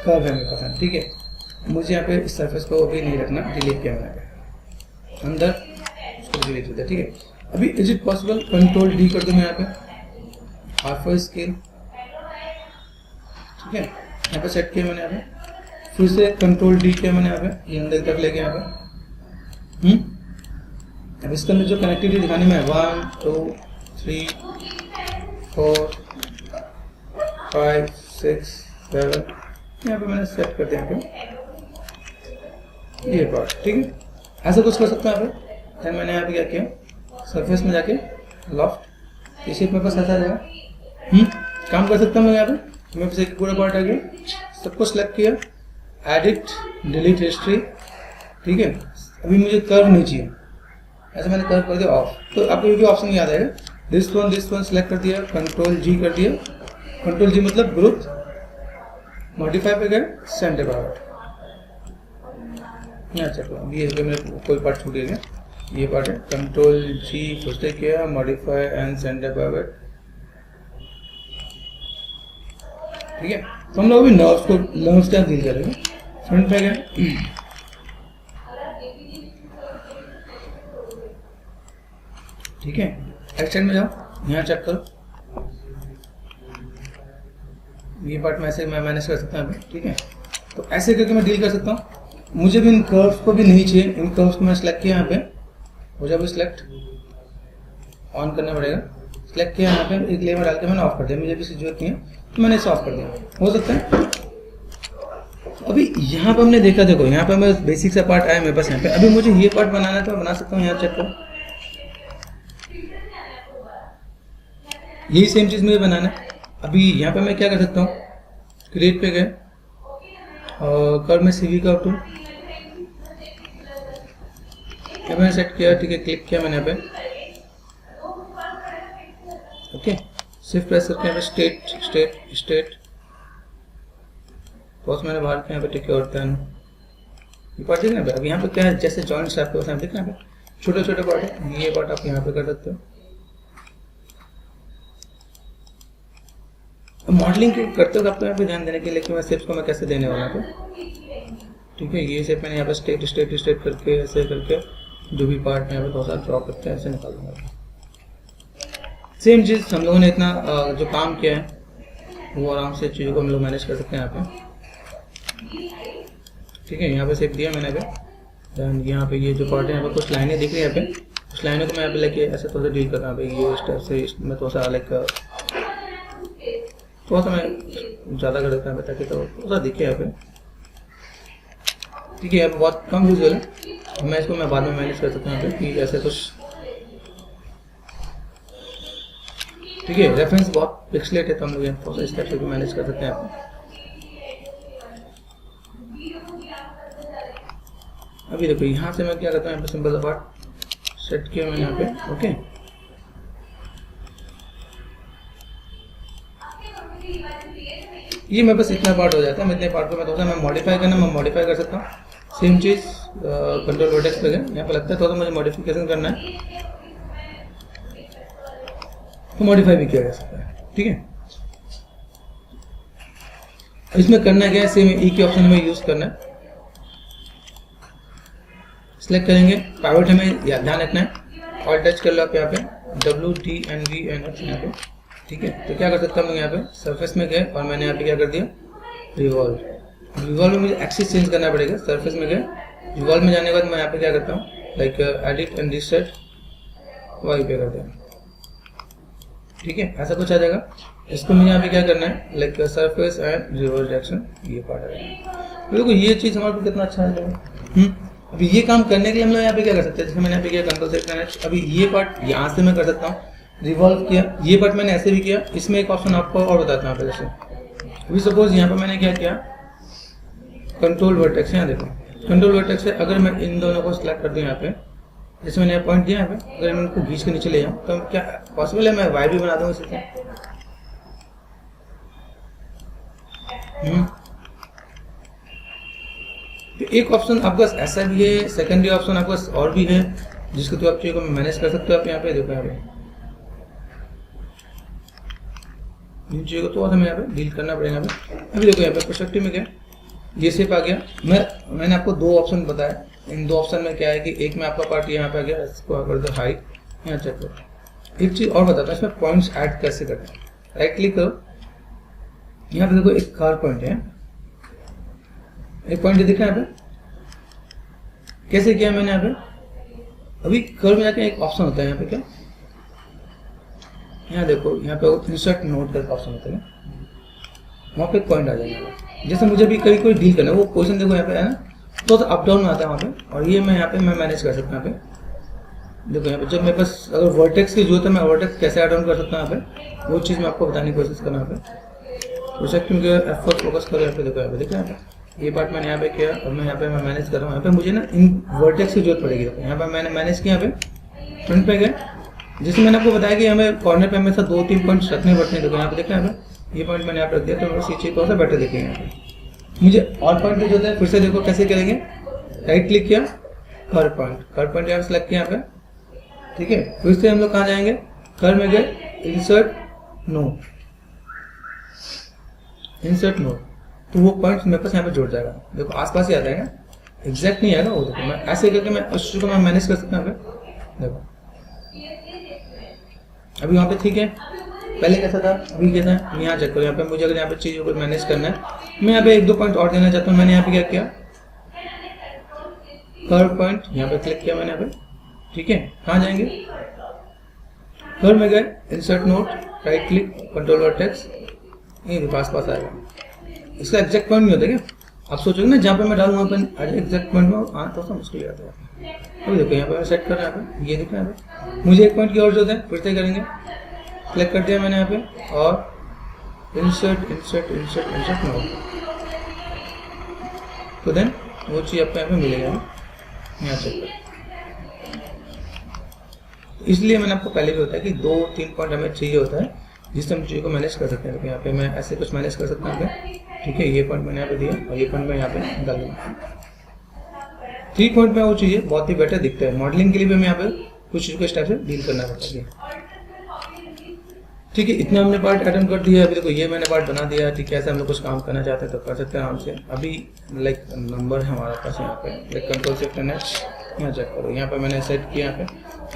कर्व है मेरे पास, ठीक है। मुझे यहाँ पे इस सरफेस को भी नहीं रखना, डिलीट किया मैंने अंदर, उसको डिलीट कर दिया, ठीक है। अभी is it possible control D कर दूँ यहाँ पे, हाफ स्केल, ठीक है, यहाँ पे सेट किया मैंने यहाँ पे, फिर से कंट्रोल डी किया मैंने यहाँ पे, ये अंदर तक लेके यहाँ पे। अब इसके अंदर जो कनेक्टिविटी दिखानी में 1 2 3 4 5 6 7 यहाँ पे मैंने सेट कर दिया यहाँ पे ये पार्ट, ठीक है। ऐसा कुछ कर सकता हूँ यहाँ पे। फिर मैंने यहाँ पे क्या किया, सरफेस में जाके लॉफ्ट, इसी मेरे पास ऐसा आ जाएगा। काम कर सकता हूँ मैं यहाँ पे, मेरे पास एक पूरा पार्ट आ गया, सबको सिलेक्ट किया, एडिट डिलीट हिस्ट्री, ठीक है। अभी मुझे कर्व नहीं चाहिए, ऐसे मैंने कर्व कर दिया ऑफ, तो आपको ये भी ऑप्शन याद आएगा, दिस वन सेलेक्ट कर दिया, कंट्रोल जी कर दिया, कंट्रोल जी मतलब ग्रुप, मॉडिफाई पे गए, सेंटर पावर। अच्छा ये मेरे कोई पार्ट छूट गया, ये पार्ट है, कंट्रोल जी फिर से किया, मॉडिफाई एंड सेंटर पावर, ठीक है। तो हम लोग अभी नर्व्स क्या डील करेंगे, फ्रंट पे गए, ठीक है, एक्शन में जाओ, यहाँ चेक करो, ये पार्ट में ऐसे मैं मैनेज कर सकता हूँ, ठीक है। तो ऐसे करके मैं डील कर सकता हूँ। मुझे भी इन कर्व्स को भी नहीं चाहिए, इन कर्व्स को मैं सिलेक्ट किया यहाँ पे, हो जाए सिलेक्ट ऑन करना पड़ेगा, सिलेक्ट किया यहाँ पे, एक लेयर डाल के मैंने ऑफ कर दिया, मुझे भी जरूरत नहीं है तो मैंने इसे ऑफ कर दिया, हो सकता है। अभी यहाँ पे हमने देखा, देखो यहाँ पे मैं बेसिक सा पार्ट आया मेरे पास यहाँ पे, अभी मुझे ये पार्ट बनाना है तो मैं बना सकता हूँ, यहाँ चेक करो, यही सेम चीज़ मुझे बनाना है। अभी यहाँ पे मैं क्या कर सकता हूँ, क्रिएट पे गए और कर्व में CV का टूल मैंने सेट किया, ठीक है, क्लिक किया मैंने यहाँ पे, ओके, शिफ्ट प्रेस करके यहाँ पे स्टेट पॉज मैंने बाहर किया यहाँ पे, ठीक है, और टर्न ये पार्ट देखना है। अब यहाँ पे क्या है, जैसे जॉइंट्स आपके पास देखना है, छोटे छोटे पार्ट है, ये पार्ट आप यहाँ पे कर सकते हो। मॉडलिंग करते हो आपको यहाँ पे ध्यान देने के लिए कि मैं शेप्स को मैं कैसे देने वाला हूँ, ठीक है। ये शेप मैंने यहाँ पे स्टेट करके ऐसे करके जो भी पार्ट यहाँ पे थोड़ा सा ड्रॉ करके ऐसे निकाल दूंगा। सेम चीज़ हम लोगों ने इतना जो काम किया है वो आराम से चीज़ों को हम लोग मैनेज कर सकते हैं यहाँ पे, ठीक है। यहाँ पे शेप दिया मैंने पे, यहाँ पे ये जो पार्ट है यहाँ पे कुछ लाइनें दिख रही है, यहाँ पे कुछ लाइनों को मैं यहाँ पे लेके ऐसे थोड़ा सा डील कर रहा हूँ, ये स्टेप से मैं थोड़ा सा लाइक थोड़ा सा मैं ज़्यादा कर देता हूँ ताकि तो थोड़ा सा दिखे यहाँ पे, ठीक है। यहाँ पे बहुत कम विजुअल है, मैं इसको मैं बाद में मैनेज कर सकता हूँ यहाँ पे कि ऐसे कुछ, ठीक है। रेफरेंस बहुत पिक्सलेट है तो हम लोग यहाँ थोड़ा सा इस टाइप से भी मैनेज कर सकते हैं यहाँ पे। अभी देखो यहाँ से मैं क्या करता हूँ, यहाँ पे सिंपल सा पार्ट सेट किया मैंने यहाँ पे, ओके। ये मेरे पास इतना पार्ट हो जाता है, इतने पार्ट को मैं थोड़ा सा मैं मॉडिफाई करना मैं मॉडिफाई कर सकता हूँ। सेम चीज़ कंट्रोल वर्टेक्स पे गए, यहाँ पे लगता है थोड़ा सा मुझे मॉडिफिकेशन करना है तो मॉडिफाई भी किया जा सकता है, ठीक है। इसमें करना क्या है, सेम ई के ऑप्शन में यूज करना है, सिलेक्ट करेंगे, पाइवट हमें ध्यान रखना है, ऑल टच कर लो आप यहाँ पे WTNVNX यहाँ पे, ठीक है। तो क्या कर सकता हूँ मैं यहाँ पे सरफेस में गए और मैंने यहाँ पे क्या कर दिया, रिवॉल्व में मुझे एक्सिस चेंज करना पड़ेगा, सरफेस में गए, रिवॉल्व में जाने के बाद मैं यहाँ पे क्या करता हूँ, like edit and reset Y पे करते हैं, ठीक है, ऐसा कुछ आ जाएगा। इसको मुझे यहाँ पे क्या करना है, like surface and reverse direction, ये पार्ट आ जाएगा। देखो ये चीज़ हमारे को कितना अच्छा आ जाएगा। अभी ये काम करने के लिए हम लोग यहाँ पे क्या कर सकते हैं, जैसे मैंने यहाँ पे किया कंट्रोल सेट करना है, अभी ये पार्ट यहाँ से मैं कर सकता हूँ, रिवॉल्व किया, ये पार्ट मैंने ऐसे भी किया। इसमें एक ऑप्शन आपको और बताता हूँ। जैसे अभी सपोज यहाँ पे मैंने क्या किया, कंट्रोल वर्टेक्स, यहाँ देखो कंट्रोल वर्टेक्स से अगर मैं इन दोनों को सिलेक्ट कर दूँ यहाँ पे, जैसे मैंने पॉइंट दिया यहाँ पे, अगर मैं इनको खींच के नीचे ले जाऊँ तो क्या पॉसिबल है मैं वाई भी बना दूँ इसी से। तो एक ऑप्शन आपके पास ऐसा भी है, सेकेंडरी ऑप्शन आपके पास और भी है, जिसको तो आप चीज़ों को मैनेज कर सकते हो। आप यहाँ पे देखो, यहाँ पे इन चीज़ों को तो हमें यहाँ पे डील करना पड़ेगा। यहाँ पे अभी देखो यहाँ पे परस्पेक्टिव में क्या ये शेप आ गया। मैंने आपको दो ऑप्शन बताया, इन दो ऑप्शन में क्या है कि एक में आपका पार्ट यहाँ पे आ गया, इसको कर दो हाइट, यहाँ चेक करो। एक चीज़ और बताता हूँ, इसमें पॉइंट्स ऐड कैसे करते हैं। राइट क्लिक करो, यहाँ पे देखो एक कार पॉइंट है, एक पॉइंट दिख रहा है यहाँ पे। कैसे किया मैंने यहाँ पे, अभी कर्व में जाके एक ऑप्शन होता है यहाँ पे, क्या यहाँ देखो, यहाँ पे इंसर्ट नोट का ऑप्शन होता है, वहाँ पे एक पॉइंट आ जाएगा। जैसे मुझे भी कभी कोई डील करना है, वो पोजीशन देखो यहाँ पे है ना, तो अप डाउन में आता है वहाँ पे, और ये मैं यहाँ पे मैं मैनेज कर सकता हूँ। यहाँ पे देखो, यहाँ पे जब मेरे पास अगर वर्टेक्स की जरूरत है, मैं वर्टेक्स कैसे अप डाउन कर सकता हूँ यहाँ पे, वो चीज़ मैं आपको बताने की कोशिश करना। यहाँ पे प्रोजेक्ट में एफर्ट फोकस करो, यहाँ पे देखो, यहाँ पे देखो, यहाँ पे ये पार्ट मैंने यहाँ पे किया, और मैं यहाँ पे मैं मैनेज कर रहा हूँ। यहाँ पे मुझे ना इन वर्टेक्स की जरूरत पड़ेगी। यहाँ पे मैंने मैनेज किया, यहाँ पे फ्रंट पे गए, जैसे मैंने आपको बताया कि हमें कॉर्नर पे हमेशा 2-3 पॉइंट्स रखने पड़ते हैं। देखो यहाँ पे देखो, यहाँ पे ये पॉइंट मैंने यहाँ पे रख दिया, तो मेरे चीज़ थोड़ा सा बेटर दिखेंगे। यहाँ पे मुझे और पॉइंट जो होता है, फिर से देखो कैसे करेंगे, राइट क्लिक किया, कर्व पॉइंट यहाँ सेलेक्ट किया यहाँ पे, ठीक है। फिर से हम लोग कहाँ जाएंगे, कर्व में गए, इंसर्ट नोट, तो वो पॉइंट मेरे पास यहाँ पे जुड़ जाएगा। देखो आसपास ही आ जाएगा, एग्जैक्ट नहीं आएगा वो। देखो मैं ऐसे करके मैं उस चीज़ को मैं मैनेज कर सकता हूँ। यहाँ पे देखो अभी वहाँ पे ठीक है, पहले कैसा था, अभी कैसा है, यहाँ चेक करो। यहाँ पे मुझे अगर यहाँ पे चीज़ों को मैनेज करना है, मैं यहाँ पे 1-2 पॉइंट और देना चाहता हूँ। मैंने यहाँ पे क्या किया, कर्व पॉइंट यहाँ पे क्लिक किया मैंने यहाँ पे, ठीक है। कहाँ जाएंगे, कर्व में गए, insert note, right click, control vertex, ये पास आएगा। इसका एग्जैक्ट पॉइंट नहीं होता क्या, आप सोचोगे ना जहाँ पे मैं डालूँ वहाँ पे आज एग्जैक्ट पॉइंट में तो सब मुश्किल आता है। अभी देखो यहाँ पे मैं सेट कर रहा हूँ, यहाँ पे ये देखो, यहाँ पे मुझे एक पॉइंट की और जरूरत है, फिर से करेंगे, सेलेक्ट कर दिया मैंने यहाँ पे, और इंसर्ट नोट, तो देन वो चीज़ आपको यहाँ पे मिलेगा, यहाँ चेक कर। इसलिए मैंने आपको पहले भी बताया कि 2-3 पॉइंट हमें चाहिए होता है, जिससे हम चीज़ों को मैनेज कर सकते हैं। तो यहाँ पे मैं ऐसे कुछ मैनेज कर सकता हूँ, ठीक है। ये पॉइंट मैंने यहाँ पे दिया, और ये पॉइंट मैं यहाँ पे डाल दूँगा। 3 पॉइंट में वो चीज़ें बहुत ही बेटर दिखता है। मॉडलिंग के लिए भी हमें यहाँ पे कुछ चीज़ को इस टाइप से डील करना पड़ता है, ठीक है। इतना हमने पार्ट अटेम्प्ट कर दिया। अभी देखो ये मैंने पार्ट बना दिया, ठीक है। ऐसे हम लोग कुछ काम करना चाहते हैं तो कर सकते हैं आराम से। अभी लाइक नंबर है हमारे पास यहाँ पे, लाइक कंट्रोल सेट करना है, यहाँ चेक करो, यहाँ पे मैंने सेट किया। यहाँ पे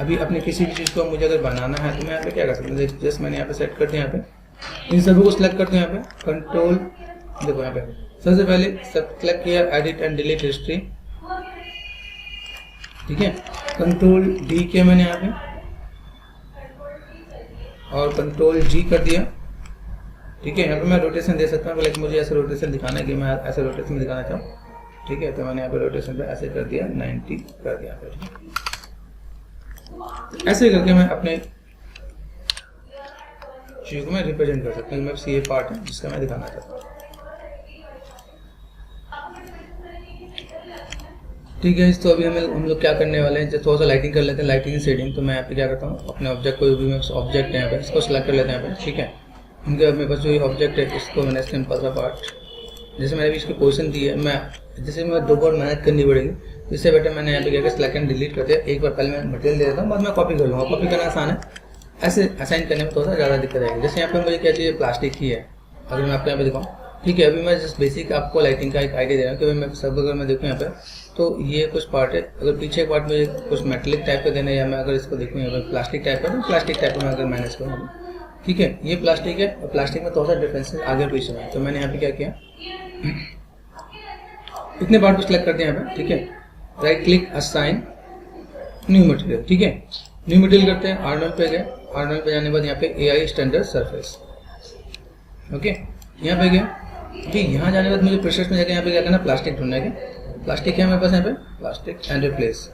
अभी अपने किसी भी चीज़ को मुझे अगर बनाना है तो मैं यहाँ पे क्या कर सकता हूँ, जस्ट मैंने यहाँ पे सेट कर दिया। यहाँ पे इन सभी को सिलेक्ट करते हैं, यहाँ पे कंट्रोल, देखो यहाँ पे सबसे पहले सब सेलेक्ट किया, एडिट एंड डिलीट हिस्ट्री, ठीक है। कंट्रोल डी किया मैंने यहाँ पे, और कंट्रोल जी कर दिया, ठीक है। यहाँ पे मैं रोटेशन दे सकता हूँ, लेकिन मुझे ऐसे रोटेशन दिखाना है कि मैं ऐसे रोटेशन दिखाना चाहूँ, ठीक है। तो मैंने यहाँ पे रोटेशन पे ऐसे कर दिया, 90 कर दिया, ठीक है। ऐसे करके मैं अपने चीज को मैं रिप्रेजेंट कर सकता हूँ। मैं ये पार्ट है जिसका मैं दिखाना चाहता हूँ, ठीक है। तो अभी हम लोग क्या करने वाले हैं, जब थोड़ा सा लाइटिंग कर लेते हैं, लाइटिंग सेटिंग। तो मैं यहाँ पे क्या करता हूँ, अपने ऑब्जेक्ट को भी, ऑब्जेक्ट है यहाँ पे, इसको सिलेक्ट कर लेते हैं यहाँ पे, ठीक है। उनके मेरे पास जो ऑब्जेक्ट है, इसको मैंने सिंपल सा पार्ट, जैसे मैंने भी इसकी पोजीशन दी है, मैं जैसे मैं 2 बार मेहनत करनी पड़ेगी, इससे बेटर मैंने यहाँ पे क्या सिलेक्ट एंड डिलीट कर दिया। एक बार पहले मैं मटेरियल दे देता हूँ, बाद में कॉपी कर लूँगा। कॉपी करना आसान है, ऐसे असाइन करने में थोड़ा सा ज़्यादा दिक्कत आएगी। जैसे यहाँ पे मुझे क्या चाहिए, प्लास्टिक की है, अगर मैं आपको यहाँ पे दिखाऊँ, ठीक है। अभी मैं जस्ट बेसिक आपको लाइटिंग का एक आइडिया दे रहा हूँ कि मैं सब अगर मैं देखूँ यहाँ पे, तो ये कुछ पार्ट है। अगर पीछे एक पार्ट में कुछ मेटेलिक टाइप का देना है, या मैं अगर इसको देखूँ यहाँ पे प्लास्टिक टाइप का, तो प्लास्टिक टाइप का मैं अगर मैनेज करूँ, ठीक है। ये प्लास्टिक है, और प्लास्टिक में थोड़ा सा डिफरेंस आगे पीछे में। तो मैंने यहाँ पे क्या किया, इतने पार्ट को सिलेक्ट करते हैं यहाँ पे, ठीक है। Right click, assign new material, ठीक है। न्यू मटेरियल करते हैं, आर्नोल्ड पे गए, आर्नोल्ड पे जाने के बाद यहाँ पे AI स्टैंडर्ड सरफेस, ओके यहाँ पे गए। ठीक, यहाँ जाने के बाद मुझे प्रेशर्स में जाकर यहाँ पे क्या करना, प्लास्टिक ढूंढना है। प्लास्टिक है मेरे पास यहाँ पे, प्लास्टिक एंड रिप्लेस।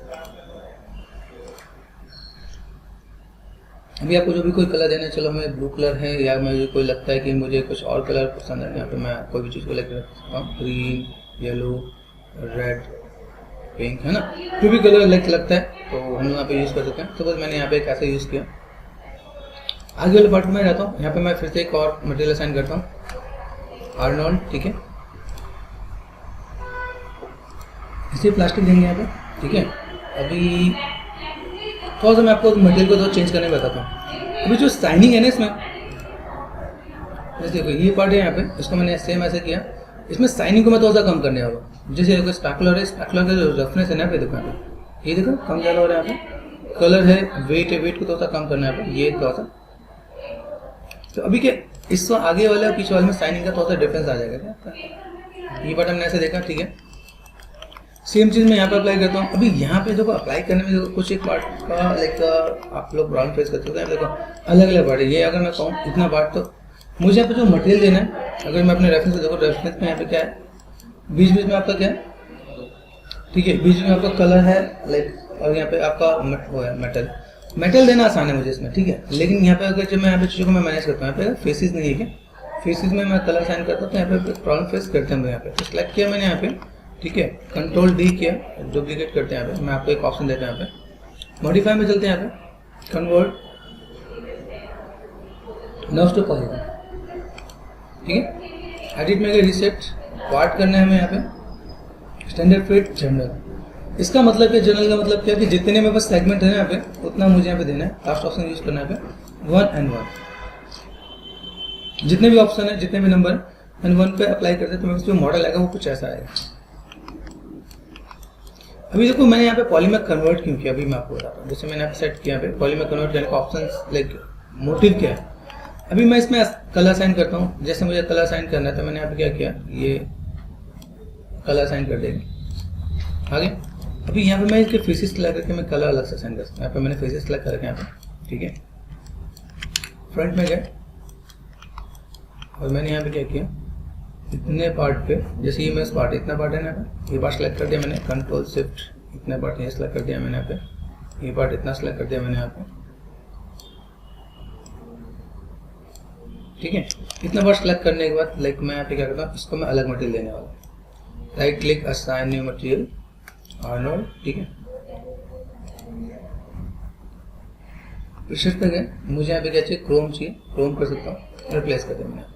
अभी आपको जो भी कोई कलर देना है, चलो हमें ब्लू कलर है, या मुझे कोई लगता है कि मुझे कुछ और कलर पसंद है, यहाँ पे मैं कोई भी चीज़ को लेकर सकता हूँ, ग्रीन, येलो, रेड, पिंक, है ना, जो भी कलर लगता है तो हम यहाँ पे यूज़ कर सकते हैं। तो बस मैंने यहाँ पे कैसे यूज़ किया। आगे वाले पार्ट में रहता हूँ, यहाँ पे मैं फिर से एक और मटेरियल असाइन करता हूँ, आर्नोल्ड, ठीक है, इसे प्लास्टिक देंगे यहाँ पे, ठीक है। अभी थोड़ा सा मैं आपको मटेरियल को तो चेंज करने बताता हूँ। अभी जो साइनिंग है ना इसमें, देखो ये पार्ट है यहाँ पे, इसको मैंने सेम ऐसे किया, इसमें साइनिंग को मैं थोड़ा सा कम करने वाला हूँ। जैसे देखो स्पैकुलर है, स्पैकुलर का जो रफनेस है ना पे, देखो यहाँ पे, ये देखो कम ज़्यादा हो रहा है यहाँ पे। कलर है, वेट है, वेट को थोड़ा सा कम करना है यहाँ पे, ये थोड़ा सा। तो अभी क्या इस आगे वाले और पीछे वाले में साइनिंग का थोड़ा सा डिफरेंस आ जाएगा क्या, ये पार्ट हमने ऐसे देखा, ठीक है। सेम चीज़ मैं यहाँ पे अप्लाई करता हूँ। अभी यहाँ पे देखो अप्लाई करने में देखो कुछ एक पार्ट का लाइक आप लोग ब्राउन फेस करते हो, देखो अलग अलग पार्ट है। ये अगर मैं कहूँ इतना पार्ट, तो मुझे यहाँ पे जो मटेरियल देना है, अगर मैं अपने रेफरेंस से देखो, रेफरेंस में यहाँ पे क्या है, बीच बीच में आपका क्या है, ठीक है, बीच में आपका कलर है लाइक, और यहाँ पे आपका वो है मेटल देना आसान है मुझे इसमें, ठीक है। लेकिन यहाँ पे अगर जब मैं यहाँ पे चीज़ों को मैं मैनेज करता हूँ, यहाँ पे फेसेस नहीं है क्या, फेसेस में मैं कलर साइन करता हूँ, तो यहाँ पे प्रॉब्लम फेस करते हैं यहाँ पे। तो सिलेक्ट किया मैंने यहाँ पे, ठीक है, कंट्रोल D किया, डुप्लीकेट करते हैं यहाँ पे। मैं आपको एक ऑप्शन देता हूँ यहाँ पे, मॉडिफाई में चलते हैं यहाँ पे, कन्वर्ट नर्व्स टू पॉलीगॉन, ठीक है। एडिट में गए, रीसेट पार्ट करना है हमें यहाँ पे, स्टैंडर्ड फिट जनरल। इसका मतलब क्या, जनरल का मतलब क्या है कि जितने मेरे पास सेगमेंट है ना यहाँ पे, उतना मुझे यहाँ पे देना है। लास्ट ऑप्शन यूज करना है यहाँ पे 1 and 1, जितने भी ऑप्शन है, जितने भी नंबर है, एंड 1 पे अप्लाई करते हैं तो मेरे पास जो मॉडल आएगा वो कुछ ऐसा आएगा। अभी देखो मैंने यहाँ पे पॉलीमर कन्वर्ट क्यों किया, अभी मैं आपको बताता हूँ। जैसे मैंने यहाँ पे सेट किया, यहाँ पे पॉलीमर कन्वर्ट करने का ऑप्शन लाइक मोटिव क्या है। अभी मैं इसमें कलर साइन करता हूँ, जैसे मुझे कलर साइन करना है तो मैंने यहाँ पे क्या किया, ये कलर साइन कर देंगे आगे। अभी यहाँ पे मैं इसके फेसेस सेलेक्ट करके मैं कलर अलग से साइन कर सकता हूँ। यहाँ पे मैंने फेसेस सेलेक्ट करके यहाँ पे, ठीक है, फ्रंट में गए और मैंने यहाँ पे क्या किया, इतने पार्ट पे, जैसे ये मेरा पार्ट, इतना पार्ट है ना, ये पार्ट सेलेक्ट कर दिया मैंने, कंट्रोल शिफ्ट, इतने पार्ट ये सेलेक्ट कर दिया मैंने यहाँ पे, ये पार्ट इतना सेलेक्ट कर दिया मैंने यहाँ पे, ठीक है। इतना पार्ट सेलेक्ट करने के बाद लाइक मैं यहाँ पे क्या करता हूँ, इसको मैं अलग मटेरियल देने वाला हूँ। Right click, assign new material, Arnold, ठीक है। प्रेशर पे गए, मुझे यहाँ पे क्या चाहिए, क्रोम चाहिए, क्रोम कर सकता हूँ, रिप्लेस कर दिया मैंने।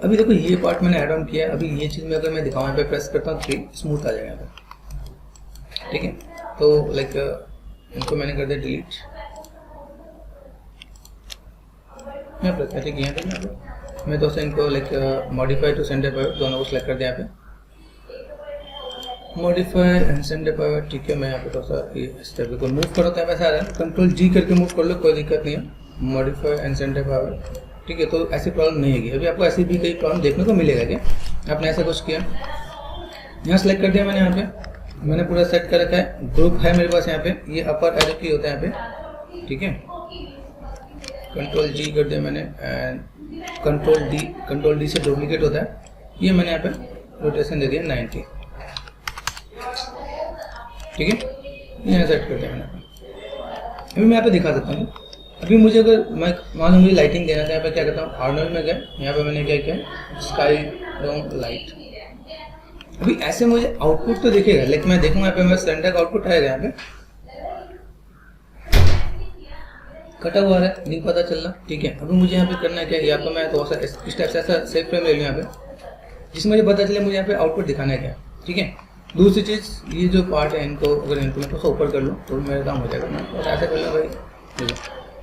अभी देखो ये पार्ट मैंने ऐड ऑन किया है। अभी ये चीज़ में अगर मैं दिखाऊँ, यहाँ पे प्रेस करता हूँ 3, स्मूथ आ जाएगा यहाँ पे, ठीक है। तो लाइक इनको मैंने कर दिया डिलीट, यहाँ पर ठीक है। यहाँ पे मैं दोस्तों इनको लाइक मॉडिफाई टू सेंटर पर दोनों को सेलेक्ट कर दिया यहाँ पे, मॉडिफाई एंड सेंटर पर, ठीक है। मैं यहाँ पे थोड़ा सा ये स्टेप को मूव करो तो वैसे आ रहा है, कंट्रोल G करके मूव कर लो, कोई दिक्कत नहीं है। मॉडिफाई एंड सेंटर पर, ठीक है। तो ऐसी प्रॉब्लम नहीं होगी। अभी आपको ऐसी भी कई प्रॉब्लम देखने को मिलेगा क्या, आपने ऐसा कुछ किया, यहाँ सेलेक्ट कर दिया मैंने, यहाँ पे मैंने पूरा सेट कर रखा है। ग्रुप है मेरे पास यहाँ पे, ये अपर एरो की होता है यहाँ पे, ठीक है। कंट्रोल G कर दिया मैंने एंड कंट्रोल D से डुप्लीकेट होता है, ये मैंने यहाँ पे रोटेशन दे दिया 90, ठीक है। यहाँ सेट कर दिया मैंने। अभी मैं यहाँ पे दिखा देता हूँ। अभी मुझे अगर मैं मान लो मुझे लाइटिंग देना था, यहाँ पे क्या करता हूँ, आर्नोल्ड में गए, यहाँ पे मैंने क्या किया, स्काई डाउन लाइट। अभी ऐसे मुझे आउटपुट तो दिखेगा, लेकिन मैं देखूंगा यहाँ पे मेरा सेंटर का आउटपुट आएगा, यहाँ पे कटा हुआ है, नहीं पता चल रहा, ठीक है। अभी मुझे यहाँ पे करना क्या है, या तो मैं थोड़ा सा इस टाइप से ऐसा सेफ फ्रेम ले लूँ यहाँ पे, जिसमें मुझे पता चले मुझे यहाँ पे आउटपुट दिखाना है क्या, ठीक है। दूसरी चीज़, ये जो पार्ट है इनको अगर इनको मैं थोड़ा ऊपर कर लूँ तो मेरा काम हो जाएगा। मैं और ऐसा कर लूँ भाई,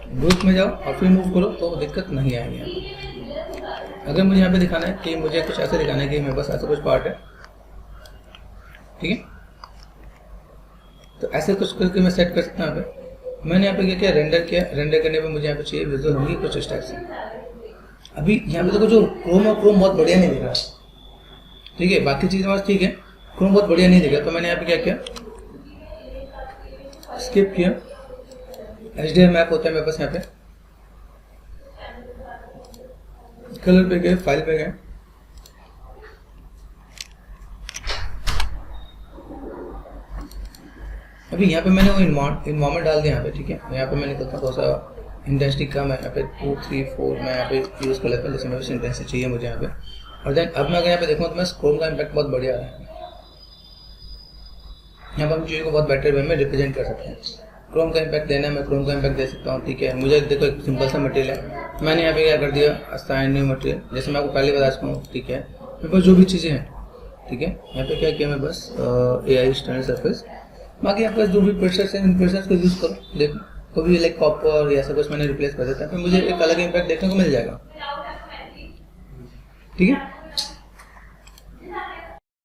ग्रुप में जाओ और फिर मूव करो तो दिक्कत नहीं आएगी यहाँ पे। अगर मुझे यहाँ पे दिखाना है कि मुझे कुछ ऐसा दिखाना है कि मेरे पास ऐसा कुछ पार्ट है, ठीक है, तो ऐसे कुछ करके मैं सेट कर सकता हूँ यहाँ पे। मैंने यहाँ पे क्या किया, रेंडर किया, रेंडर करने पे मुझे यहाँ पे चाहिए विजुअल होंगी कुछ इस टाइप से। अभी यहाँ पे देखो जो क्रोम और क्रोम बहुत बढ़िया नहीं दिख रहा, ठीक है, बाकी चीज़ें बस ठीक है, क्रोम बहुत बढ़िया नहीं दिखा। तो मैंने यहाँ पे क्या किया, स्किप किया, HDR मैप होता है मेरे पास यहाँ पे, कलर पे गए, फाइल पे गए, अभी यहाँ पे मैंने वो इन्वायरमेंट डाल दिया यहाँ पे, ठीक है। यहाँ पे मैं निकलता हूँ थोड़ा सा इंटेंसिटी कम है, यहाँ पे 2, 3, 4 मैं यहाँ पे यूज़ कर लेता हूँ, जैसे मेरे इंटेंसिटी चाहिए मुझे यहाँ पे। और देन अब मैं अगर यहाँ पे देखूँ तो मैं क्रोम का इम्पैक्ट बहुत बढ़िया आ रहा है, यहाँ पर हम चीज़ों को बहुत बेटर वे में रिप्रेजेंट कर सकते हैं। क्रोम का इम्पैक्ट देना है, मैं क्रोम का इम्पैक्ट दे सकता हूँ, ठीक है। मुझे देखो एक सिंपल सा मटेरियल है, मैंने यहाँ पे क्या कर दिया, असाइन न्यू मटेरियल, जैसे मैं आपको पहले बता चुका हूँ, ठीक है। मेरे पास जो भी चीज़ें हैं, ठीक है, यहाँ पे क्या किया मैं बस AI स्टैंडर्ड सरफेस, बाकी आपके पास जो भी प्रेशर्स हैं इन प्रेशर्स को यूज़ करो, देखो कभी लाइक कॉपर या सब कुछ मैंने रिप्लेस कर देता है, फिर मुझे एक अलग इम्पैक्ट देखने को मिल जाएगा, ठीक है।